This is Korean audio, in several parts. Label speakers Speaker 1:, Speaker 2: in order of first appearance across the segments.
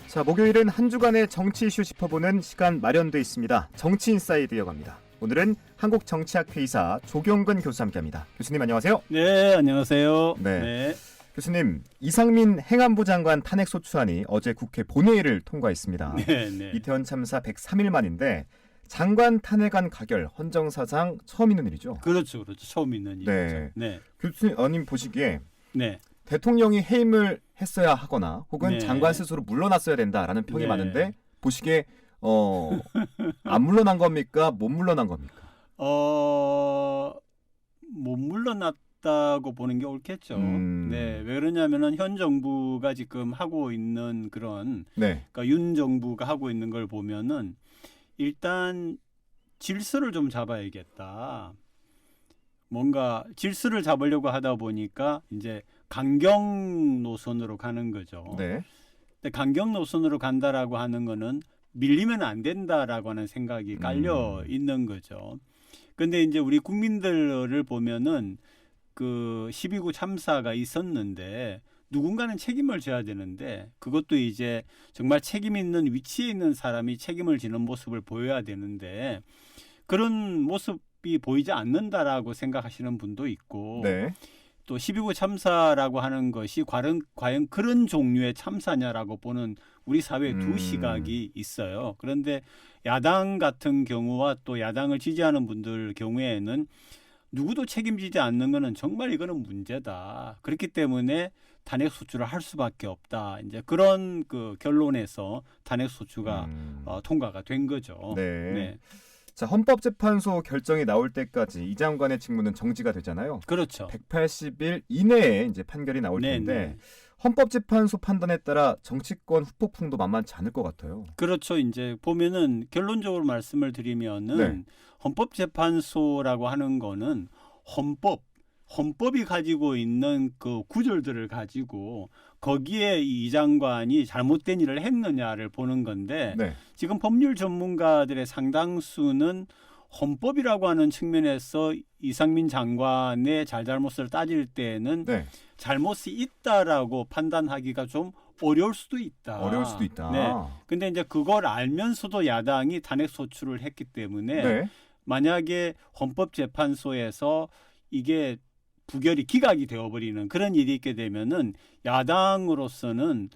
Speaker 1: 자, 목요일은 한 주간의 정치 이슈 짚어보는 시간 마련돼 있습니다. 정치인사이드 이어갑니다. 오늘은 한국정치학회의사 조경근 교수 함께합니다. 교수님 안녕하세요.
Speaker 2: 네, 안녕하세요.
Speaker 1: 네. 교수님, 이상민 행안부 장관 탄핵소추안이 어제 국회 본회의를 통과했습니다.
Speaker 2: 네.
Speaker 1: 이태원 참사 103일 만인데 장관 탄핵안 가결 헌정사상 처음 있는 일이죠.
Speaker 2: 그렇죠. 처음 있는 일이죠. 네.
Speaker 1: 교수님 보시기에
Speaker 2: 네.
Speaker 1: 대통령이 해임을 했어야 하거나 혹은
Speaker 2: 네.
Speaker 1: 장관 스스로 물러났어야 된다라는 평이
Speaker 2: 네.
Speaker 1: 많은데 보시기에 안 물러난 겁니까? 못 물러난 겁니까?
Speaker 2: 못 물러났다고 보는 게 옳겠죠. 네. 왜 그러냐면은 현 정부가 지금 하고 있는 그런 그러니까 윤 정부가 하고 있는 걸 보면은 일단 질서를 좀 잡아야겠다. 뭔가 질서를 잡으려고 하다 보니까 이제 강경 노선으로 가는 거죠.
Speaker 1: 네.
Speaker 2: 근데 강경 노선으로 간다라고 하는 거는 밀리면 안 된다라고 하는 생각이 깔려 있는 거죠. 근데 이제 우리 국민들을 보면은 그 12구 참사가 있었는데 누군가는 책임을 져야 되는데 그것도 이제 정말 책임 있는 위치에 있는 사람이 책임을 지는 모습을 보여야 되는데 그런 모습이 보이지 않는다라고 생각하시는 분도 있고 또 12구 참사라고 하는 것이 과연 그런 종류의 참사냐라고 보는 우리 사회의 두 시각이 있어요. 그런데 야당 같은 경우와 또 야당을 지지하는 분들 경우에는 누구도 책임지지 않는 것은 정말 이거는 문제다. 그렇기 때문에 탄핵 소추를 할 수밖에 없다. 이제 그런 그 결론에서 탄핵 소추가 통과가 된 거죠.
Speaker 1: 네. 자, 헌법재판소 결정이 나올 때까지 이 장관의 직무는 정지가 되잖아요.
Speaker 2: 그렇죠.
Speaker 1: 180일 이내에 이제 판결이 나올 텐데 헌법재판소 판단에 따라 정치권 후폭풍도 만만치 않을 것 같아요.
Speaker 2: 그렇죠. 이제 보면은 결론적으로 말씀을 드리면은 헌법재판소라고 하는 거는 헌법이 가지고 있는 그 구절들을 가지고 거기에 이 장관이 잘못된 일을 했느냐를 보는 건데 지금 법률 전문가들의 상당수는 헌법이라고 하는 측면에서 이상민 장관의 잘잘못을 따질 때는 잘못이 있다라고 판단하기가 좀 어려울 수도 있다. 네. 근데 이제 그걸 알면서도 야당이 탄핵 소추를 했기 때문에 만약에 헌법재판소에서 이게 부결이 기각이 되어버리는 그런 일이 있게 되면은 야당으로서는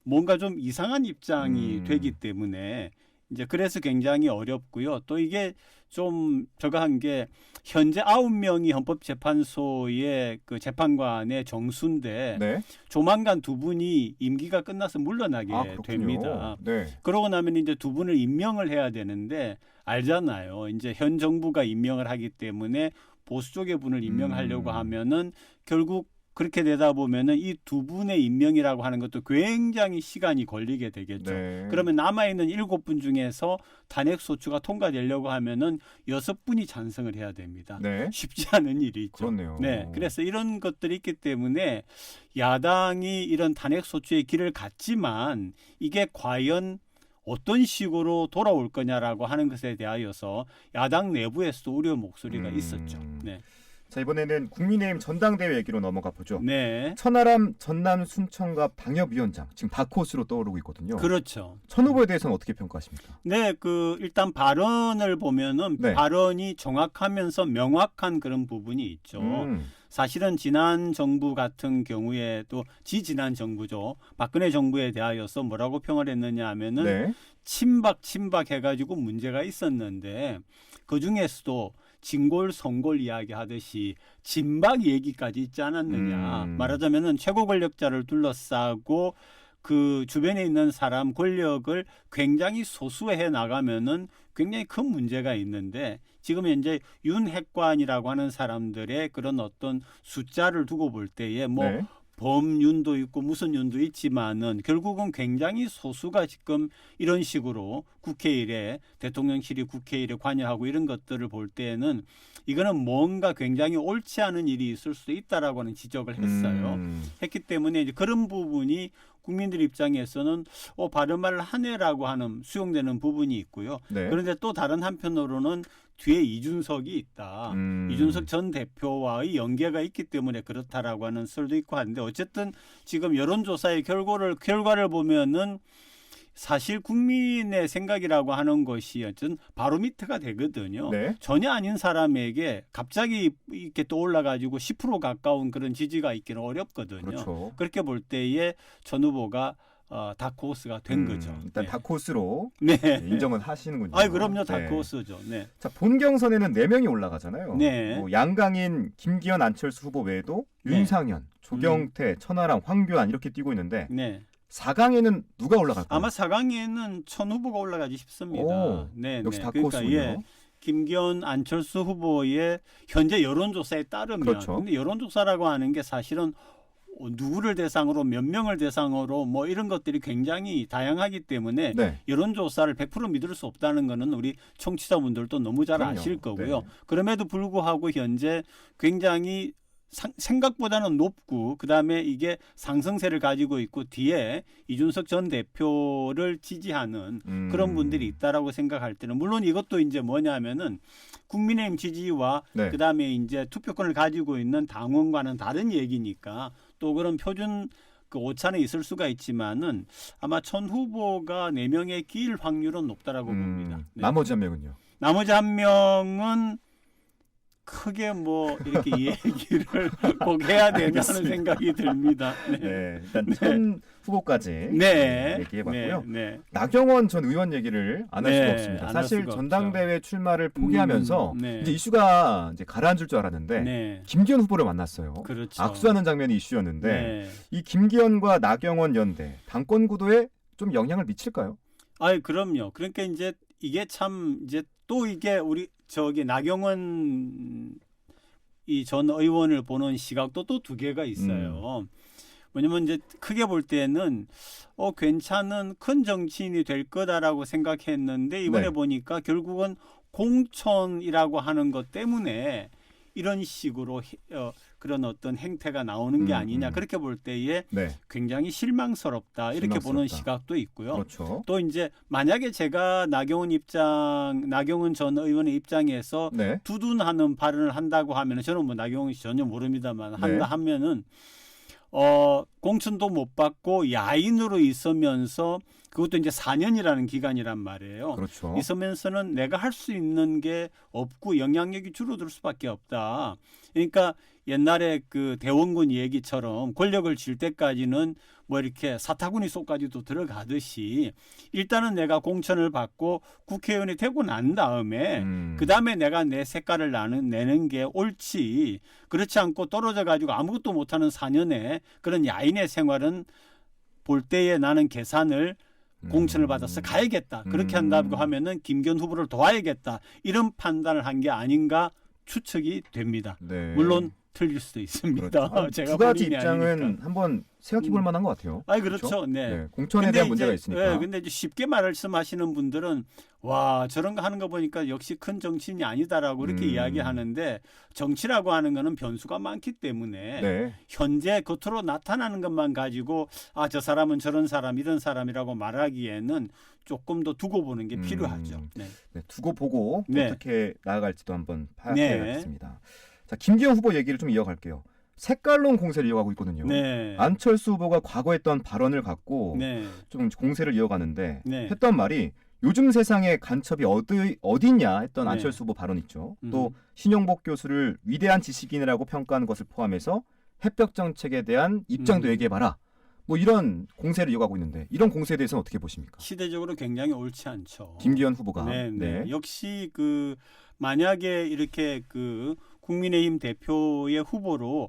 Speaker 2: 뭔가 좀 이상한 입장이 되기 때문에 이제 그래서 굉장히 어렵고요. 또 이게 좀 저거 한 게 현재 9명이 헌법재판소의 그 재판관의 정수인데 조만간 두 분이 임기가 끝나서 물러나게 됩니다. 그러고 나면 이제 두 분을 임명을 해야 되는데 알잖아요. 이제 현 정부가 임명을 하기 때문에 보수 쪽의 분을 임명하려고 하면은 결국 그렇게 되다 보면은 이 두 분의 임명이라고 하는 것도 굉장히 시간이 걸리게 되겠죠. 그러면 남아있는 7분 중에서 탄핵 소추가 통과되려고 하면은 6분이 찬성을 해야 됩니다. 쉽지 않은 일이죠. 네. 그래서 이런 것들이 있기 때문에 야당이 이런 탄핵 소추의 길을 갔지만 이게 과연 어떤 식으로 돌아올 거냐라고 하는 것에 대하여서 야당 내부에서도 우려 목소리가 있었죠.
Speaker 1: 자, 이번에는 국민의힘 전당대회 얘기로 넘어가 보죠.
Speaker 2: 천하람
Speaker 1: 전남 순천갑 방협위원장 지금 다크호스로 떠오르고 있거든요.
Speaker 2: 그렇죠.
Speaker 1: 천 후보에 대해서는 어떻게 평가하십니까?
Speaker 2: 네, 일단 발언을 보면은 발언이 정확하면서 명확한 그런 부분이 있죠. 사실은 지난 정부 같은 경우에도 지난 정부죠. 박근혜 정부에 대하여서 뭐라고 평을 했느냐 하면은 친박 해가지고 문제가 있었는데 그중에서도 진골 성골 이야기 하듯이 진박 얘기까지 있지 않았느냐. 말하자면은 최고 권력자를 둘러싸고 그 주변에 있는 사람 권력을 굉장히 소수해 나가면은 굉장히 큰 문제가 있는데 지금 현재 윤핵관이라고 하는 사람들의 그런 어떤 숫자를 두고 볼 때에 범윤도 있고 무슨 윤도 있지만은 결국은 굉장히 소수가 지금 이런 식으로 국회 일에 대통령실이 국회 일에 관여하고 이런 것들을 볼 때에는 이거는 뭔가 굉장히 옳지 않은 일이 있을 수도 있다라고 하는 지적을 했어요. 했기 때문에 이제 그런 부분이 국민들 입장에서는 발언을 하네라고 하는 수용되는 부분이 있고요. 그런데 또 다른 한편으로는 뒤에 이준석이 있다. 이준석 전 대표와의 연계가 있기 때문에 그렇다라고 하는 설도 있고 한데 어쨌든 지금 여론조사의 결과를 보면은 사실 국민의 생각이라고 하는 것이 어떤 바로미터가 되거든요.
Speaker 1: 네.
Speaker 2: 전혀 아닌 사람에게 갑자기 이렇게 떠올라가지고 10% 가까운 그런 지지가 있기는 어렵거든요.
Speaker 1: 그렇죠.
Speaker 2: 그렇게 볼 때에 전 후보가 다크호스가 된 거죠.
Speaker 1: 일단
Speaker 2: 네.
Speaker 1: 다크호스로
Speaker 2: 네.
Speaker 1: 인정은 하시는군요.
Speaker 2: 아, 그럼요,
Speaker 1: 네.
Speaker 2: 다크호스죠. 네.
Speaker 1: 자, 본경선에는 4명이 올라가잖아요.
Speaker 2: 네.
Speaker 1: 뭐 양강인, 김기현, 안철수 후보 외에도
Speaker 2: 네.
Speaker 1: 윤상현, 조경태, 천하람, 황교안 이렇게 뛰고 있는데
Speaker 2: 네.
Speaker 1: 4강에는 누가 올라갈까요?
Speaker 2: 아마 4강에는 천 후보가 올라가지 싶습니다.
Speaker 1: 오,
Speaker 2: 네,
Speaker 1: 역시
Speaker 2: 네.
Speaker 1: 다크호스군요.
Speaker 2: 그러니까 김기현, 안철수 후보의 현재 여론조사에 따르면,
Speaker 1: 그렇죠.
Speaker 2: 근데 여론조사라고 하는 게 사실은 누구를 대상으로 몇 명을 대상으로 뭐 이런 것들이 굉장히 다양하기 때문에
Speaker 1: 네.
Speaker 2: 여론조사를 100% 믿을 수 없다는 거는 우리 청취자분들도 너무 잘
Speaker 1: 그럼요.
Speaker 2: 아실 거고요.
Speaker 1: 네.
Speaker 2: 그럼에도 불구하고 현재 굉장히 생각보다는 높고 그다음에 이게 상승세를 가지고 있고 뒤에 이준석 전 대표를 지지하는 그런 분들이 있다라고 생각할 때는 물론 이것도 이제 뭐냐면은 국민의힘 지지와
Speaker 1: 네.
Speaker 2: 그다음에 이제 투표권을 가지고 있는 당원과는 다른 얘기니까 또 그런 표준 그 오차는 있을 수가 있지만은 아마 천 후보가 4명에 끼일 확률은 높다라고 봅니다. 네.
Speaker 1: 나머지 한 명은요?
Speaker 2: 나머지 한 명은 크게 뭐 이렇게 얘기를 꼭 해야 되나 하는 생각이 듭니다. 네.
Speaker 1: 네, 일단 천 후보까지
Speaker 2: 네.
Speaker 1: 얘기해봤고요.
Speaker 2: 네.
Speaker 1: 나경원 전 의원 얘기를 안 할
Speaker 2: 네,
Speaker 1: 수가 없습니다.
Speaker 2: 안할
Speaker 1: 사실
Speaker 2: 수가
Speaker 1: 전당대회 출마를 포기하면서
Speaker 2: 네.
Speaker 1: 이제 이슈가 이제 가라앉을 줄 알았는데
Speaker 2: 네.
Speaker 1: 김기현 후보를 만났어요.
Speaker 2: 그렇죠.
Speaker 1: 악수하는 장면이 이슈였는데
Speaker 2: 네.
Speaker 1: 이 김기현과 나경원 연대 당권 구도에 좀 영향을 미칠까요?
Speaker 2: 아이 그럼요. 그러니까 이제 이게 참 이제 또 이게 우리 저기 나경원 이 전 의원을 보는 시각도 또 2개가 있어요. 뭐냐면 이제 크게 볼 때는 괜찮은 큰 정치인이 될 거다라고 생각했는데 이번에
Speaker 1: 네.
Speaker 2: 보니까 결국은 공천이라고 하는 것 때문에 이런 식으로 그런 어떤 행태가 나오는 게 아니냐 그렇게 볼 때에
Speaker 1: 네,
Speaker 2: 굉장히 실망스럽다 이렇게 보는
Speaker 1: 실망스럽다.
Speaker 2: 시각도 있고요.
Speaker 1: 그렇죠.
Speaker 2: 또 이제 만약에 제가 나경원 전 의원의 입장에서
Speaker 1: 네,
Speaker 2: 두둔하는 발언을 한다고 하면은 저는 뭐 나경원 씨 전혀 모릅니다만 한다
Speaker 1: 네.
Speaker 2: 하면은 공천도 못 받고 야인으로 있으면서 그것도 이제 4년이라는 기간이란 말이에요.
Speaker 1: 그렇죠.
Speaker 2: 있으면서는 내가 할 수 있는 게 없고 영향력이 줄어들 수밖에 없다. 그러니까 옛날에 그 대원군 얘기처럼 권력을 쥘 때까지는 뭐 이렇게 사타구니 속까지도 들어가듯이 일단은 내가 공천을 받고 국회의원이 되고 난 다음에 그 다음에 내가 내 색깔을 내는 게 옳지. 그렇지 않고 떨어져 가지고 아무것도 못하는 4년의 그런 야인의 생활은 볼 때에 나는 계산을 공천을 받아서 가야겠다. 그렇게 한다고 하면은 김기현 후보를 도와야겠다. 이런 판단을 한 게 아닌가 추측이 됩니다.
Speaker 1: 네.
Speaker 2: 물론 틀릴 수도 있습니다.
Speaker 1: 그렇죠.
Speaker 2: 제가
Speaker 1: 두 가지
Speaker 2: 본인이
Speaker 1: 입장은
Speaker 2: 아니니까.
Speaker 1: 한번 생각해 볼 만한 것 같아요.
Speaker 2: 아니 그렇죠. 네.
Speaker 1: 공천에
Speaker 2: 근데
Speaker 1: 대한
Speaker 2: 이제,
Speaker 1: 문제가 있으니까.
Speaker 2: 근데 이제 쉽게 말씀하시는 분들은 와 저런 거 하는 거 보니까 역시 큰 정치인이 아니다라고 이렇게 이야기하는데 정치라고 하는 거는 변수가 많기 때문에
Speaker 1: 네.
Speaker 2: 현재 겉으로 나타나는 것만 가지고 저 사람은 저런 사람 이런 사람이라고 말하기에는 조금 더 두고 보는 게 필요하죠. 네.
Speaker 1: 네, 두고 보고
Speaker 2: 네.
Speaker 1: 어떻게 나아갈지도 한번
Speaker 2: 네.
Speaker 1: 파악해야겠습니다. 자, 김기현 후보 얘기를 좀 이어갈게요. 색깔론 공세를 이어가고 있거든요.
Speaker 2: 네.
Speaker 1: 안철수 후보가 과거 했던 발언을 갖고
Speaker 2: 네.
Speaker 1: 좀 공세를 이어가는데
Speaker 2: 네.
Speaker 1: 했던 말이 요즘 세상에 간첩이 어디냐 했던
Speaker 2: 네.
Speaker 1: 안철수 후보 발언 있죠. 또 신용복 교수를 위대한 지식인이라고 평가하는 것을 포함해서 햇볕 정책에 대한 입장도 얘기해봐라. 뭐 이런 공세를 이어가고 있는데 이런 공세에 대해서는 어떻게 보십니까?
Speaker 2: 시대적으로 굉장히 옳지 않죠.
Speaker 1: 김기현 후보가.
Speaker 2: 네. 역시 그 만약에 이렇게 그 국민의힘 대표의 후보로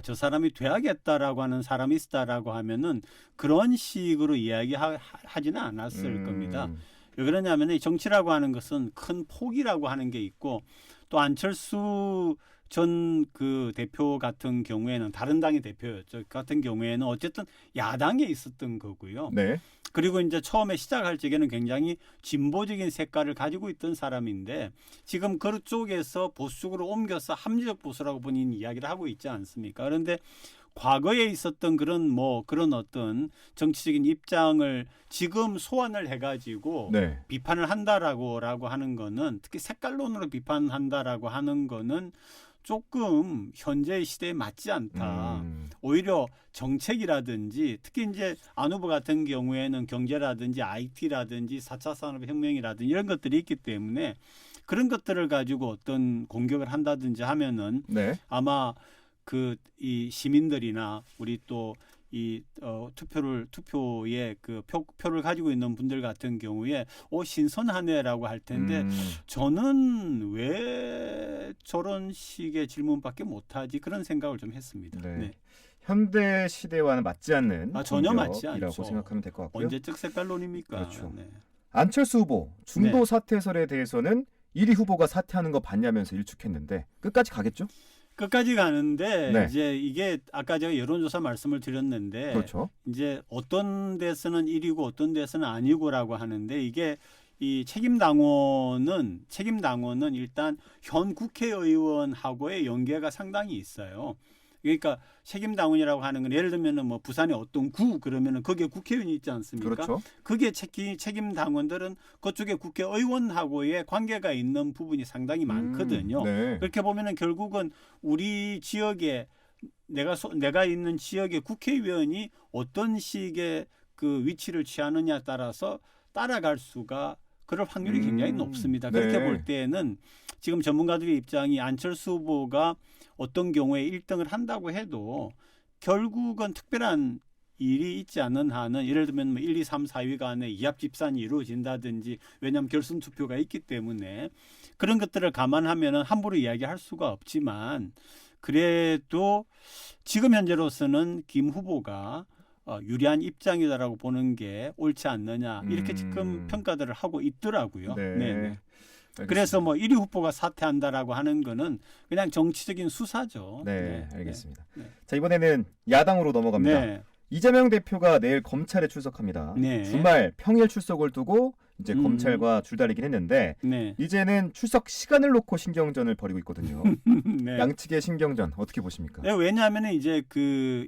Speaker 2: 저 사람이 돼야겠다라고 하는 사람이 있다라고 하면은 그런 식으로 이야기하지는 않았을 겁니다. 왜 그러냐면은 정치라고 하는 것은 큰 폭이라고 하는 게 있고 또 안철수 전 그 대표 같은 경우에는 다른 당의 대표였죠. 같은 경우에는 어쨌든 야당에 있었던 거고요.
Speaker 1: 네.
Speaker 2: 그리고 이제 처음에 시작할 적에는 굉장히 진보적인 색깔을 가지고 있던 사람인데 지금 그쪽에서 보수적으로 옮겨서 합리적 보수라고 본인이 이야기를 하고 있지 않습니까? 그런데 과거에 있었던 그런 어떤 정치적인 입장을 지금 소환을 해가지고
Speaker 1: 네.
Speaker 2: 비판을 한다라고 하는 거는 특히 색깔론으로 비판한다라고 하는 거는 조금 현재 시대에 맞지 않다. 오히려 정책이라든지 특히 이제 안 후보 같은 경우에는 경제라든지 IT라든지 4차 산업혁명이라든지 이런 것들이 있기 때문에 그런 것들을 가지고 어떤 공격을 한다든지 하면은
Speaker 1: 네.
Speaker 2: 아마 그 이 시민들이나 우리 또 이 투표에 그 표를 가지고 있는 분들 같은 경우에 신선하네라고 할 텐데 저는 왜 저런 식의 질문밖에 못하지 그런 생각을 좀 했습니다.
Speaker 1: 네.
Speaker 2: 네.
Speaker 1: 현대 시대와는 맞지 않는
Speaker 2: 전혀 맞지
Speaker 1: 공격이라고
Speaker 2: 않죠.
Speaker 1: 생각하면 될 것 같고요.
Speaker 2: 언제적 색깔론입니까?
Speaker 1: 그렇죠.
Speaker 2: 네.
Speaker 1: 안철수 후보 중도
Speaker 2: 네.
Speaker 1: 사퇴설에 대해서는 1위 후보가 사퇴하는 거 봤냐면서 일축했는데 끝까지 가겠죠?
Speaker 2: 끝까지 가는데
Speaker 1: 네.
Speaker 2: 이제 이게 아까 제가 여론조사 말씀을 드렸는데
Speaker 1: 그렇죠.
Speaker 2: 이제 어떤 데서는 1위고 어떤 데서는 아니고라고 하는데 이게 이 책임당원은 일단 현 국회의원하고의 연계가 상당히 있어요. 그러니까 책임당원이라고 하는 건 예를 들면은 뭐 부산의 어떤 구 그러면은 거기에 국회의원이 있지 않습니까?
Speaker 1: 그렇죠.
Speaker 2: 그게 책임당원들은 그쪽에 국회의원하고의 관계가 있는 부분이 상당히 많거든요.
Speaker 1: 네.
Speaker 2: 그렇게 보면은 결국은 우리 지역에 내가 있는 지역의 국회의원이 어떤 식의 그 위치를 취하느냐에 따라서 따라갈 수가 그럴 확률이 굉장히 높습니다. 그렇게
Speaker 1: 네.
Speaker 2: 볼 때는 지금 전문가들의 입장이 안철수 후보가 어떤 경우에 1등을 한다고 해도 결국은 특별한 일이 있지 않는 한은 예를 들면 1, 2, 3, 4위 간에 이합 집산이 이루어진다든지 왜냐하면 결선 투표가 있기 때문에 그런 것들을 감안하면 함부로 이야기할 수가 없지만 그래도 지금 현재로서는 김 후보가 유리한 입장이다라고 보는 게 옳지 않느냐 이렇게 지금 평가들을 하고 있더라고요.
Speaker 1: 네.
Speaker 2: 네. 그래서 뭐 1위 후보가 사퇴한다라고 하는 거는 그냥 정치적인 수사죠.
Speaker 1: 네, 알겠습니다.
Speaker 2: 네.
Speaker 1: 자, 이번에는 야당으로 넘어갑니다.
Speaker 2: 네.
Speaker 1: 이재명 대표가 내일 검찰에 출석합니다.
Speaker 2: 네.
Speaker 1: 주말 평일 출석을 두고 이제 검찰과 줄다리긴 했는데
Speaker 2: 네.
Speaker 1: 이제는 출석 시간을 놓고 신경전을 벌이고 있거든요.
Speaker 2: 네.
Speaker 1: 양측의 신경전 어떻게 보십니까?
Speaker 2: 네, 왜냐하면 이제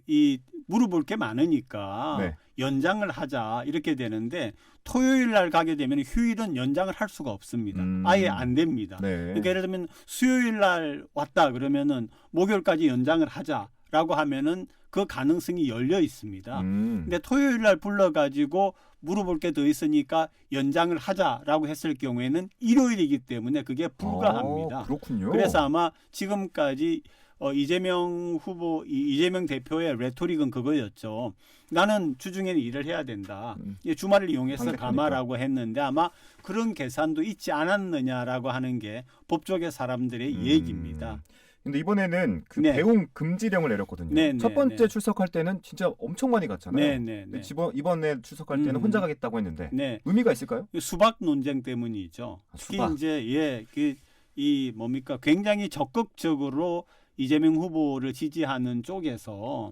Speaker 2: 이 물어볼 게 많으니까
Speaker 1: 네.
Speaker 2: 연장을 하자 이렇게 되는데 토요일 날 가게 되면 휴일은 연장을 할 수가 없습니다. 아예 안 됩니다.
Speaker 1: 네.
Speaker 2: 그러니까 예를 들면 수요일 날 왔다 그러면은 목요일까지 연장을 하자라고 하면은 그 가능성이 열려 있습니다. 근데 토요일 날 불러가지고 물어볼 게 더 있으니까 연장을 하자라고 했을 경우에는 일요일이기 때문에 그게 불가합니다.
Speaker 1: 그렇군요.
Speaker 2: 그래서 아마 지금까지 이재명 대표의 레토릭은 그거였죠. 나는 주중에는 일을 해야 된다. 주말을 이용해서
Speaker 1: 상대하니까.
Speaker 2: 가마라고 했는데 아마 그런 계산도 있지 않았느냐라고 하는 게 법조계 사람들의 얘기입니다.
Speaker 1: 근데 이번에는 그
Speaker 2: 네.
Speaker 1: 배웅 금지령을 내렸거든요.
Speaker 2: 네,
Speaker 1: 첫
Speaker 2: 네,
Speaker 1: 번째
Speaker 2: 네.
Speaker 1: 출석할 때는 진짜 엄청 많이 갔잖아요.
Speaker 2: 네, 네, 네.
Speaker 1: 근데 이번에 출석할 때는 혼자 가겠다고 했는데
Speaker 2: 네.
Speaker 1: 의미가 있을까요?
Speaker 2: 수박 논쟁 때문이죠. 특히
Speaker 1: 수박.
Speaker 2: 이제 이 뭡니까 굉장히 적극적으로 이재명 후보를 지지하는 쪽에서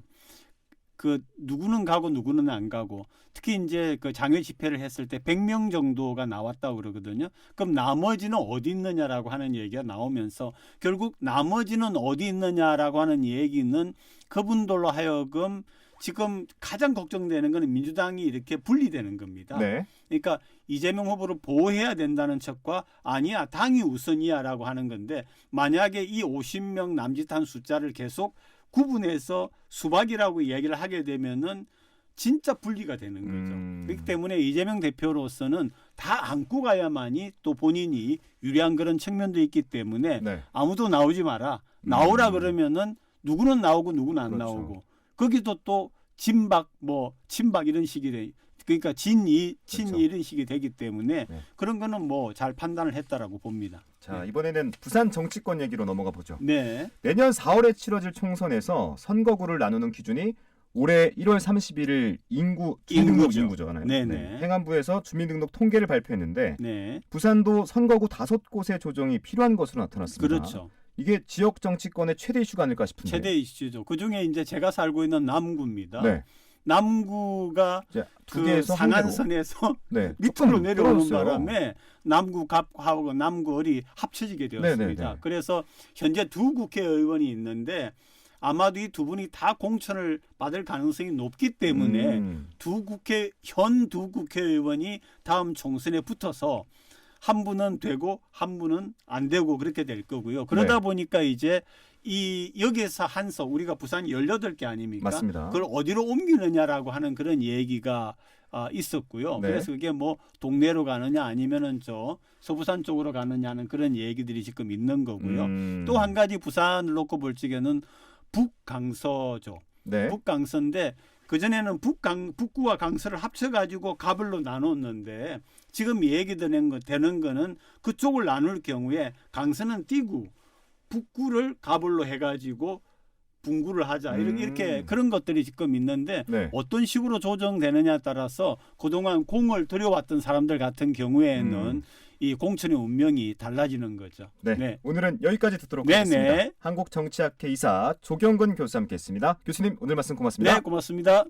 Speaker 2: 그 누구는 가고 누구는 안 가고 특히 이제 그 장외 집회를 했을 때 100명 정도가 나왔다고 그러거든요. 그럼 나머지는 어디 있느냐라고 하는 얘기가 나오면서 결국 나머지는 어디 있느냐라고 하는 얘기는 그분들로 하여금 지금 가장 걱정되는 것은 민주당이 이렇게 분리되는 겁니다.
Speaker 1: 네.
Speaker 2: 그러니까 이재명 후보를 보호해야 된다는 척과 아니야 당이 우선이야라고 하는 건데 만약에 이 50명 남짓한 숫자를 계속 구분해서 수박이라고 얘기를 하게 되면은 진짜 분리가 되는 거죠. 그렇기 때문에 이재명 대표로서는 다 안고 가야만이 또 본인이 유리한 그런 측면도 있기 때문에
Speaker 1: 네.
Speaker 2: 아무도 나오지 마라. 나오라 그러면은 누구는 나오고 누구는 안
Speaker 1: 그렇죠.
Speaker 2: 나오고 거기도 또 친박 이런 식이 돼. 그러니까 친이
Speaker 1: 그렇죠.
Speaker 2: 이런 식이 되기 때문에
Speaker 1: 네.
Speaker 2: 그런 거는 뭐 잘 판단을 했다라고 봅니다.
Speaker 1: 자, 이번에는 부산 정치권 얘기로 넘어가 보죠.
Speaker 2: 네.
Speaker 1: 내년 4월에 치러질 총선에서 선거구를 나누는 기준이 올해 1월 31일 주민등록 인구잖아요.
Speaker 2: 네네.
Speaker 1: 행안부에서 주민등록 통계를 발표했는데
Speaker 2: 네.
Speaker 1: 부산도 선거구 5곳의 조정이 필요한 것으로 나타났습니다.
Speaker 2: 그렇죠.
Speaker 1: 이게 지역 정치권의 최대 이슈가 아닐까 싶은데.
Speaker 2: 최대 이슈죠. 그중에 이제 제가 살고 있는 남구입니다.
Speaker 1: 네.
Speaker 2: 남구가
Speaker 1: 이제 두
Speaker 2: 그
Speaker 1: 개에서
Speaker 2: 상한선에서
Speaker 1: 네,
Speaker 2: 밑으로
Speaker 1: 조금
Speaker 2: 내려오는
Speaker 1: 떨어졌어요.
Speaker 2: 바람에 남구갑하고 남구을이 합쳐지게 되었습니다.
Speaker 1: 네네네.
Speaker 2: 그래서 현재 두 국회의원이 있는데 아마도 이 두 분이 다 공천을 받을 가능성이 높기 때문에 현 두 국회의원이 다음 총선에 붙어서 한 분은 되고 한 분은 안 되고 그렇게 될 거고요. 그러다
Speaker 1: 네.
Speaker 2: 보니까 이제 이 여기에서 한서 우리가 부산 18개 아닙니까?
Speaker 1: 맞습니다.
Speaker 2: 그걸 어디로 옮기느냐라고 하는 그런 얘기가 있었고요.
Speaker 1: 네.
Speaker 2: 그래서 그게 뭐 동네로 가느냐 아니면은 저 서부산 쪽으로 가느냐는 그런 얘기들이 지금 있는 거고요. 또 한 가지 부산을 놓고 볼 적에는 북강서죠.
Speaker 1: 네.
Speaker 2: 북강서인데 그전에는 북구와 강서를 합쳐가지고 가불로 나눴는데 지금 얘기되는 거는 그쪽을 나눌 경우에 강서는 띄고 북구를 가불로 해가지고 분구를 하자 이렇게 그런 것들이 지금 있는데
Speaker 1: 네.
Speaker 2: 어떤 식으로 조정되느냐에 따라서 그동안 공을 들여왔던 사람들 같은 경우에는 이 공천의 운명이 달라지는 거죠.
Speaker 1: 네.
Speaker 2: 네.
Speaker 1: 오늘은 여기까지 듣도록
Speaker 2: 네네.
Speaker 1: 하겠습니다. 한국정치학회 이사 조경건 교수와 함께했습니다. 교수님 오늘 말씀 고맙습니다.
Speaker 2: 네, 고맙습니다.